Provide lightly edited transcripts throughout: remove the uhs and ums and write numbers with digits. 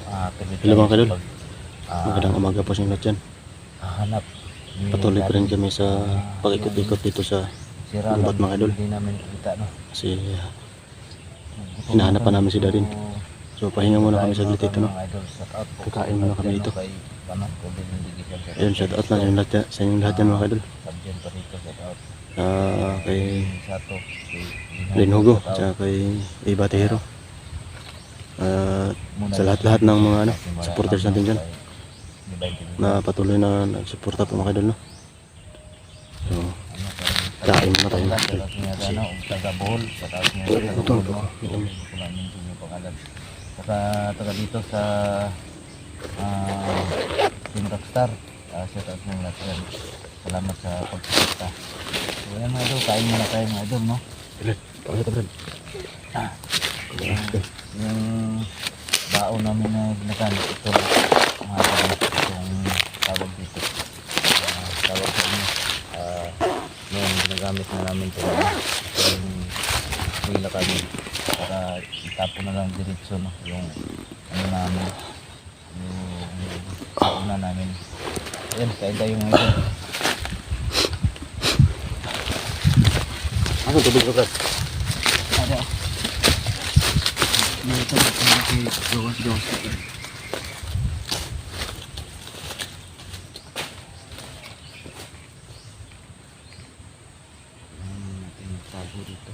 Hello mga kadol, magandang umaga po sa inyo dyan. Hanap. Patuloy pa rin kami sa pag-ikot-ikot dito sa gubat mga kadol. Hindi namin kita, no? Kasi hinahanap pa namin si Darin. So pahinga muna kami saglit dito, no? Kakain muna kami dito. Ayun, shout out lang sa inyong lahat yan mga kadol. Kay Lin Hugo, at kay Iba Tehero. Sa lahat-lahat ng mga supporters natin dyan na patuloy na nagsuporta po mga kadol, no? So kain muna tayo taga dito sa Team Rockstar. Shout out ng lahat yan. Salamat sa pagsuporta. So yan mga idol, kain muna tayo mga idol, no? Yung baon namin na ginagamit ito mga idol, itong tawag dito, tawag sa inyo, yung ginagamit na namin ito yung hila kami para itapon na lang diretso, no? Yung ano namin, yung baon na namin. Ayan, kain tayo mga idol. Ano tubig ko, Brad? Ada. Ini kita pakai gawas-gawas. Natin tago dito.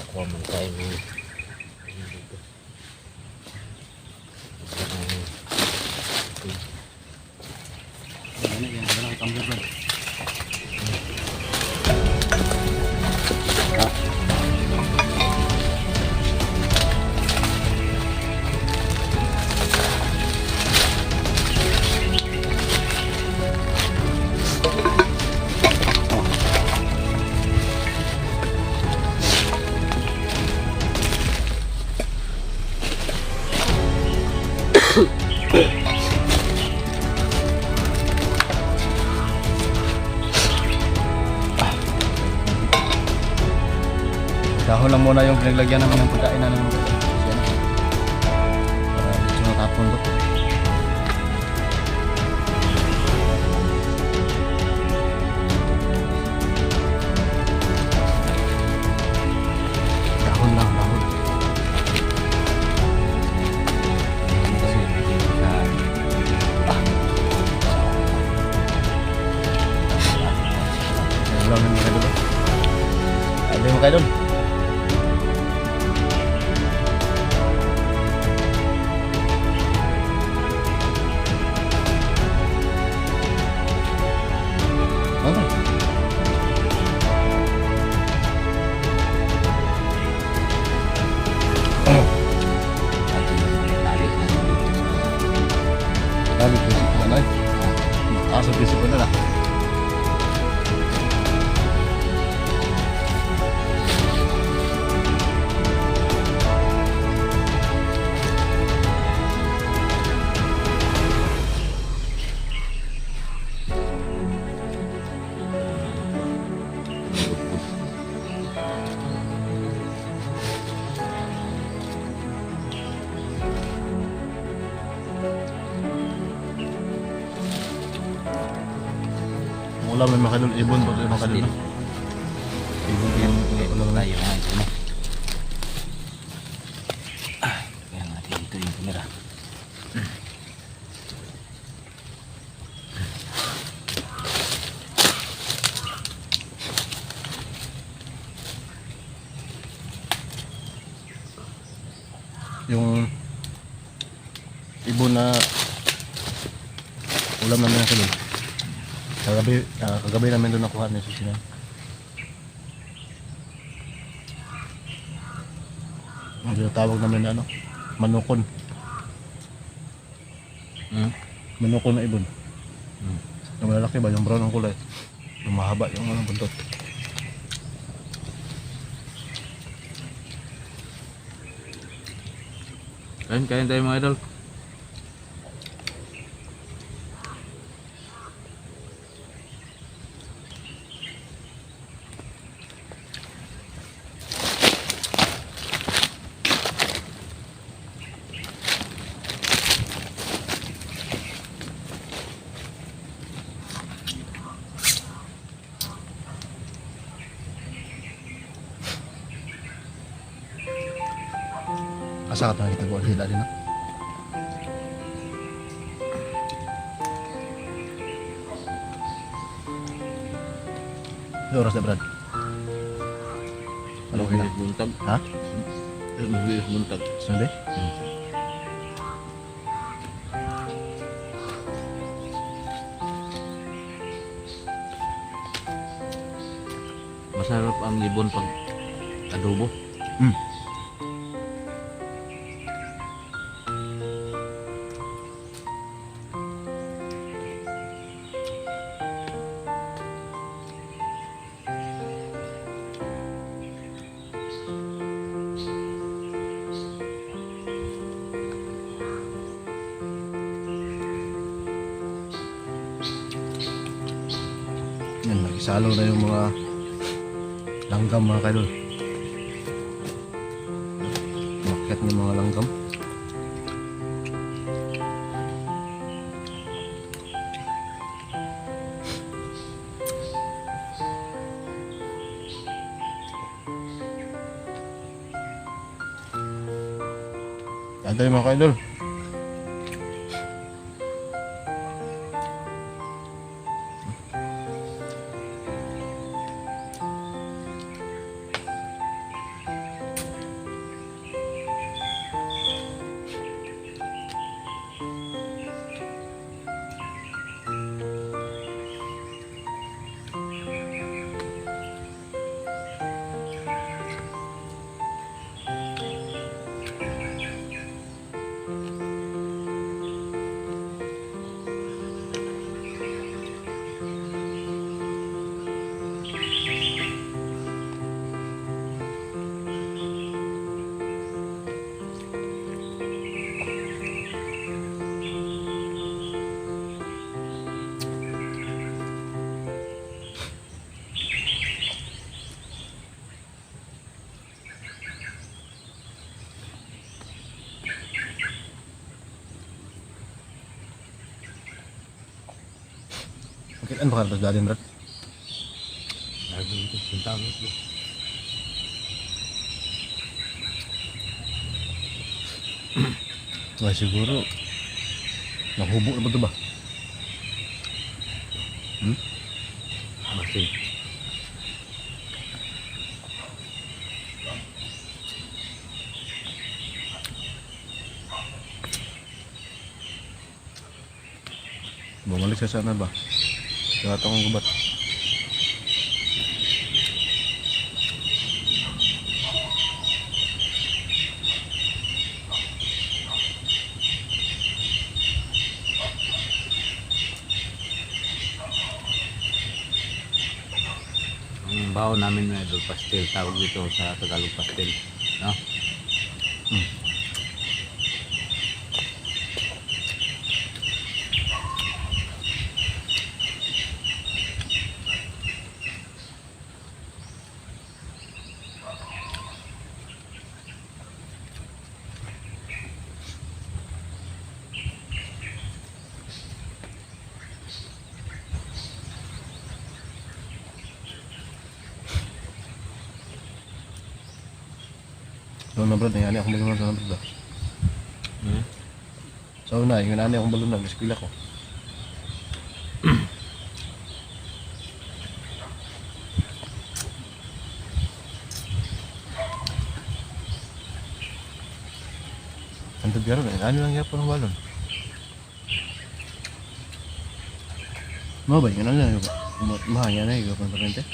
Common time dito. Dahon lang muna yung pinaglagyan namin ng pagkain na namin. Para dito natapon to. Dahon lang, dahon. Ulam yung mga dulu. Ada yung mga dulu. Sa prinsipyo na lang. Ulam may makadul, ibon pag may makadul. Ibon yung ulam tayo mga ito, no? Kaya natin dito yung kamera. Yung ibon na ulam namin na kadul. Kagabi namin doon nakuha na susinan. Ang tinatawag namin na manukon. Manukon na ibon. Yung malalaki ba, yung brown ang kulay. Yung mahaba yung buntot. Kain tayo mga idol. Asa ka kita ko sila din na. Oras na Brad. Ano kina? Buntag. Ha? Mabilis buntag. Sunday? Masarap ang libon pag adobo. Hmm. Yan, nagisalo na yung mga langgam mga kaidol. Market ng mga langgam. Yan tayo mga kaidol. Ano ba ka dadin Brad? Lagi ito, sintang ito. Wah siguro nahubog na ba ito ba? Masih. Bumalik sa sana ba? Tinatang ang gubat. Ang baon namin na idol, pastel. Tawag dito sa Tagalog pastel. No? So na Brad, nangyari akong balunan sa Brad. So na, yung nangyari akong balunan, eskwela ko. Antod garo na, ano lang yapon ng balon? Mga ba, yun ano lang, mahanya na yung kontrente?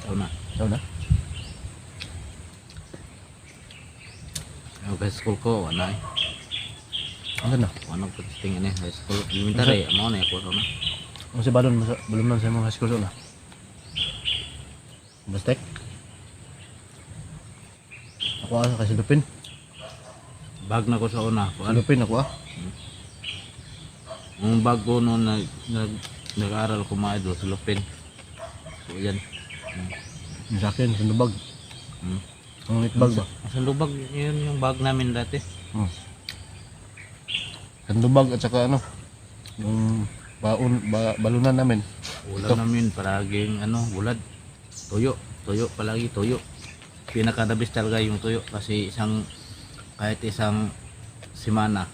Tahu na. Tahu na? Yung high school ko, wala eh. Ano na? Wala ko tingin eh. High school, elementary. Amo na ako na. Ano si balon, balon lang sa mga high school na? Bastek? Ako asa kasi Lupin. bag na ko sa una. Kuan. Lupin ako ah. Ang bag ko noon nag-aaral ko mga idol sa Lupin. So yan. Yung sa akin, sandubag. Hmm. Ang itbag ba? Sa lubag, yun yung bag namin dati. Sandubag at saka ano, yung balunan namin. Ulam namin palaging bulad. Tuyo palagi tuyo. Pinaka-the-best talaga yung tuyo kasi kahit isang semana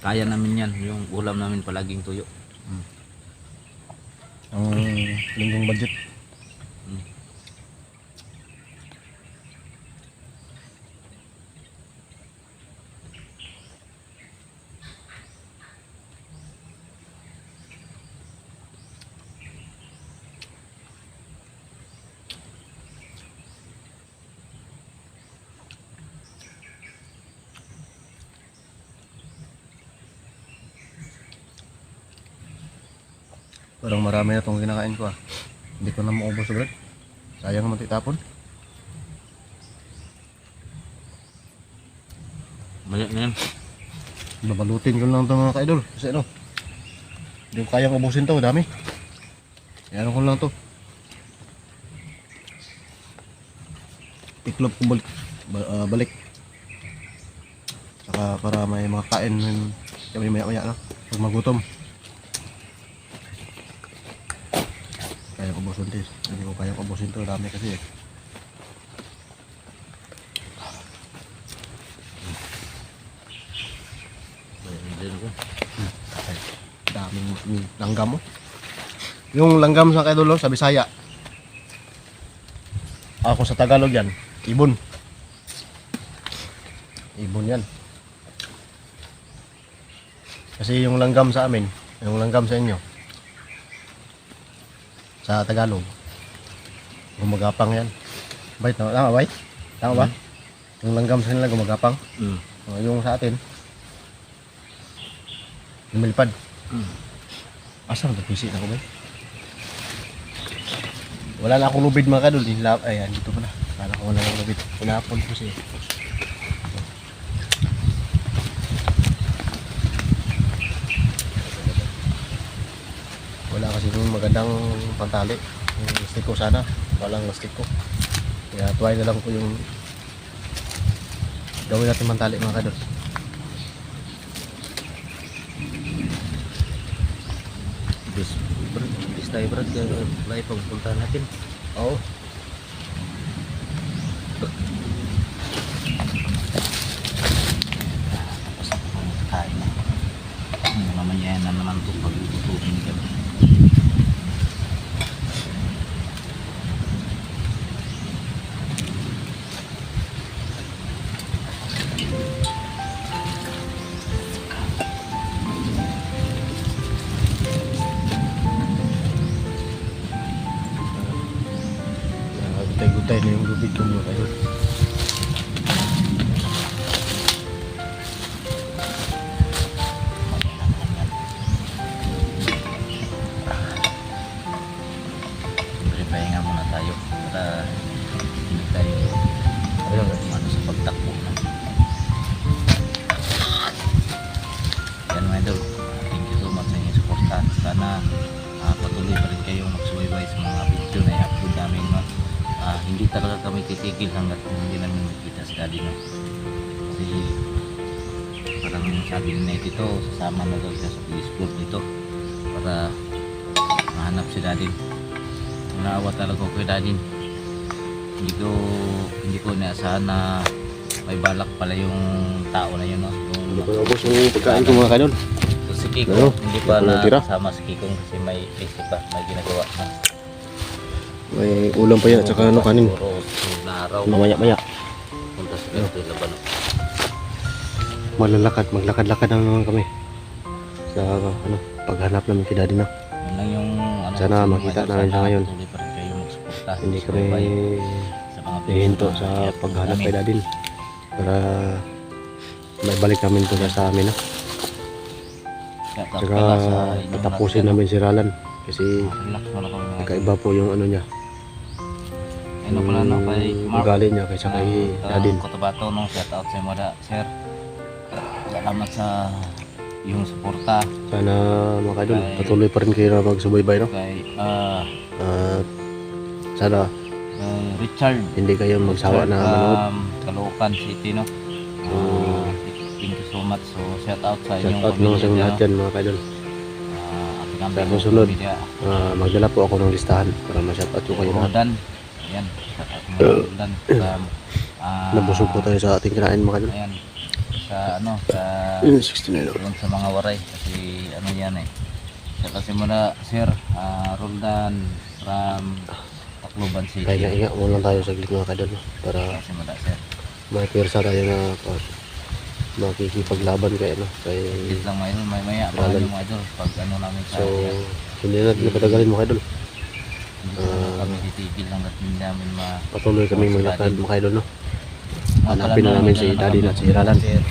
kaya namin yan, yung ulam namin palaging tuyo. Ang linggong budget. Parang marami na itong kinakain ko ah. Hindi ko na maubos agad. Sayang naman itapon. Maya na yan. Babalutin ko lang ito mga ka-idol. Kasi ano, hindi ko kayang ubusin to, dami. Kaya ano ko lang to. Tiklop ko balik. Saka para may mga kain kami maya-maya no? Pag magutom. Kaya ko ubusin to. Hindi ko kayang ubusin to, dami kasi eh. Daming langgam mo. Yung langgam sa kaidolo sa Bisaya. Ako sa Tagalog yan, ibon. Ibon yan. Kasi yung langgam sa amin, yung langgam sa inyo, sa Tagalog, gumagapang yan. Bait, tama ba? Tama ba? Yung langgam sa nila gumagapang. Yung sa atin, lumilipad. Asang nagpisi na ko ba? Wala na akong lubid mga kadol. Ayan, dito pala. Wala ko wala akong lubid. Pinapon ko siya. Wala kasi yung magandang pantali. Yung stick ko sana. Walang stick ko. Kaya tuway na lang ko yung gawin natin pantali mga kadol. Bis tayo brad, kaya pagpunta natin. Oo. Kain na. Mamaya na naman ito pag-utuhin ka. Gutay-gutay na yung lubid ko mga kadol. Pahinga muna tayo para hindi tayo sa pagtakbo na. Yan mga idol, thank you so much sa inyong suporta. Sana patuloy pa rin kayong magsubaybay sa mga video na i-upload namin. No? Hindi talaga kami titigil hanggat hindi namin makita si Daddy. No? Kasi parang sabi na ito, sasama na daw siya sa Facebook dito para mahanap si Daddy. Naawa talaga ko kay Daddy. Hindi ko inaasahan na may balak pala yung tao na yun. No? Hindi ko naubos yung pagkain ko mga kadol. So, si Kiko, Ano? hindi pa Ano na tira? kasama si Kiko kasi may isip pa, may ginagawa na. May ulam pa yan at saka ano kanin. Puro sunod na araw. Mamaya-maya. Punta sa ganito yung laban. Maglakad-lakad na naman kami. Sa ano, paghanap namin kay Daddy na. Yun lang yung Sana makita namin siya ngayon. Tuloy pa rin kayo magsuporta. Hindi kami sa mga hihinto na sa i-upload paghanap namin. kay Daddy para may balik namin ito sa amin na. Kaya Saka pala sa inyong patapusin lahat, namin si Ralan kasi relax mo na kami mga kakaiba po yung ano niya, ano pala no, kay Mark. ugali niya kaysa kay Daddy. Cotabato no, shout out sa mga sir. salamat sa iyong suporta Sana mga kaidol, patuloy pa rin kayo na magsubaybay, no? kay At sana Richard hindi kayo magsawa na manood. Caloocan City, no? Thank you so much. So shout out sa Shout inyong out mo sa pamilya lahat dyan mga kaidol. Ate Sa Kambing susunod, Media. magdala po ako ng listahan para ma-shout out ko kayo lahat. Rodan. Ayan. Shout out mo Rodan. Nabusog po tayo sa ating kinain mga kaidol. Ayan. Sa ano, sa 69 oh. doon sa mga waray. Kasi ano yan eh. Kasi muna, Sir, Roldan from Tacloban City. Kaya nga muna tayo saglit mga kaidol, no? Para Kasi muna, Sir. makipirsa tayo na makikipaglaban kayo, no? Kay, Please lang mga idol, maya Rodan. yung mga idol. Pag ano namin sa so, hindi natin napatagalin mga kaidol. hindi ko kami titigil hanggat hindi namin Patuloy kami maglakad mga kaidol, no? Mga Hanapin na pala namin mga si idol, Daddy at si Ralan. Sir,